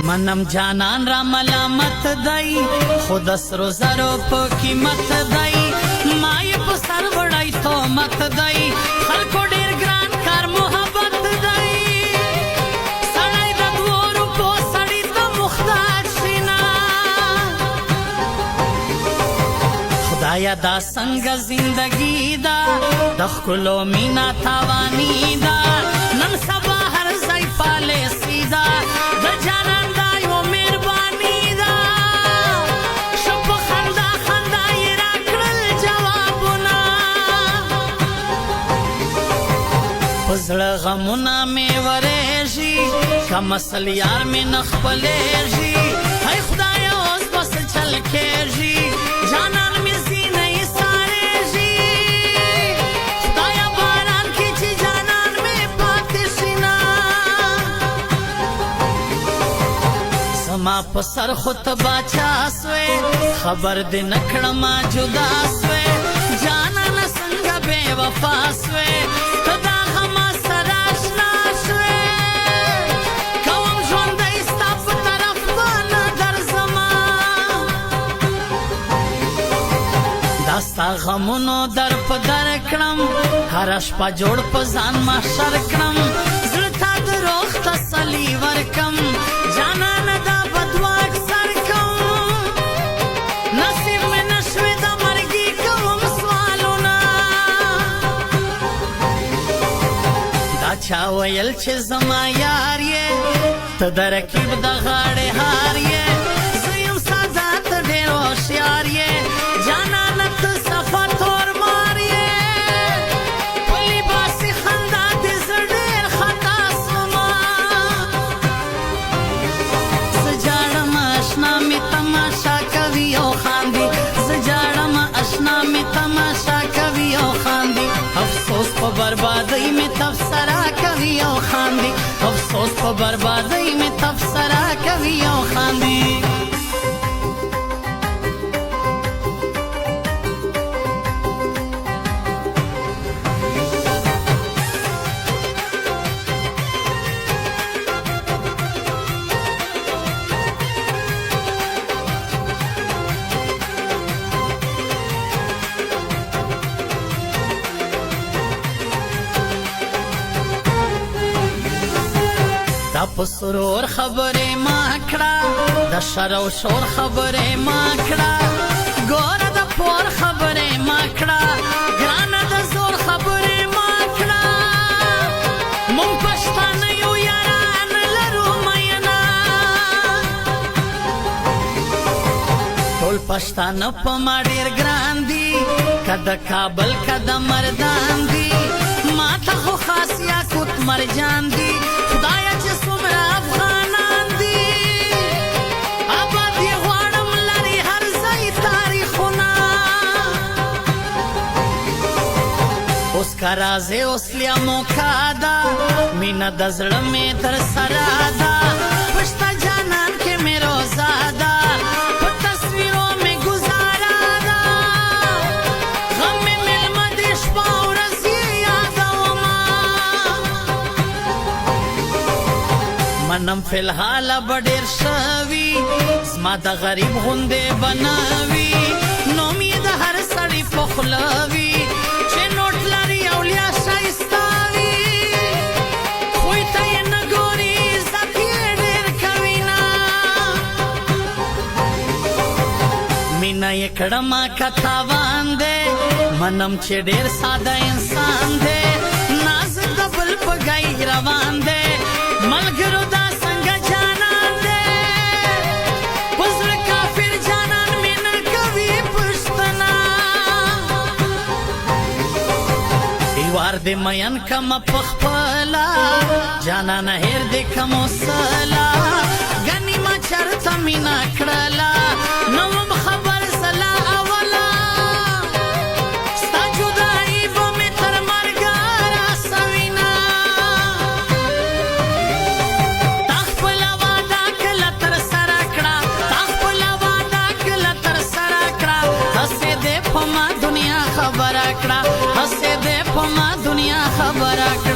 منم جانان را ملامت دی خود اسرو زرو په قیمت دی ما یې په سر وړی تهمت دی خلکو ډېر ګران کار محبت دی سړی د دوو روپو سړي ته محتاج شي نه خدایه دا څنګه زندګي ده د ښکلو مینا تاواني ده نن سبا هر ځای پالیسي ده د جانان دا یو مهرباني ده ښه په خندا خندا یې راکړل جوابونه په زړه غمونه مې ورېږي کم اصل یار مې نه خپلېږي هی خدایه اوس به څه چل کېږي جانان مې زینه یې سارېږي خدایه باران کې چې جانان مې پاتې شي نه زما په سر خو ته باچا سوې خبر دې نه کړمه جدا سوې جانانه څنګه بې وفا سوې ته دا غمه سره اشنا شوې کوم ژوندی ستا په طرف به نه درځمه دا ستا غمونو در په در کړم هره شپه جوړ په ځان محشر کړم زړه ته د روغ تسلي ورکم جانانه دا بدوا اکثر کوم نصیب مې نشوې د مرګي کوم سوالونه دا چا ویل چې زما یار یې ته د رقیب د غاړې هار یې زه یم ساده ته ډېر هوښیار یې جانانه ته صفا تور مار یې په لباسي خندا دې زه ډېر خطا سومه زه جاړم اشنا مې تماشا کوي او خاندي زه جاړم اشنا مې تماشا کوي او خاندي افسوس په بربادۍ مې تبصره کوي او خاندي افسوس په بربادۍ مې تبصره کوي او خاندي دا په سرور خبرې ما کړه د شر او شور خبرې ما کړه ګوره د پور خبرې ما کړه ګرانه د زور خبرې ما کړه مونږ پښتانه یو یاران لرو مینه ټول پښتانه په ما ډېر ګران دي که د کابل که د مردان دي ما ته خو خاص یاقوت مرجان دي خدایه چې څومره افغانان دي آباد یې غواړم لري هر ځای تاریخونه اوس که راځې اوس لیا موقع ده مینه د زړه مې در سره ده پشته جانان کې مې روزه ده په تصویرو مې ګزاره ده غم مې مېلمه دې شپه ورځ یې یادومه منم فی الحال به ډېر شوي زما د غریب غوندې به نه وي نوم یې د هر سړي په خوله وي چې نوټ لري او لیا ښایسته وي خوی ته یې نه ګوري عزت یې ډېر کوي نه مینه یې کړمه که تاوان دی منم چې ډېر ساده انسان دی نازک د بل په ګی روان دی ملګرو دا څنګه جانان دی په زړه کافر جانان مې نه کوي پوښتنه دیوار دې مین کمه په خپله جانانه هېر دې کم وسله ګنې ما چېرته مینه کړله نه وم خبر زه لا اوله ستا جدایي به مې تر مرګه راسوینه تا خپله واده کله ترسره کړه تا خپله واده کله ترسره کړه هسې دې په ما دنیا خبره کړه هسې دې په ما دنیا خبره کړه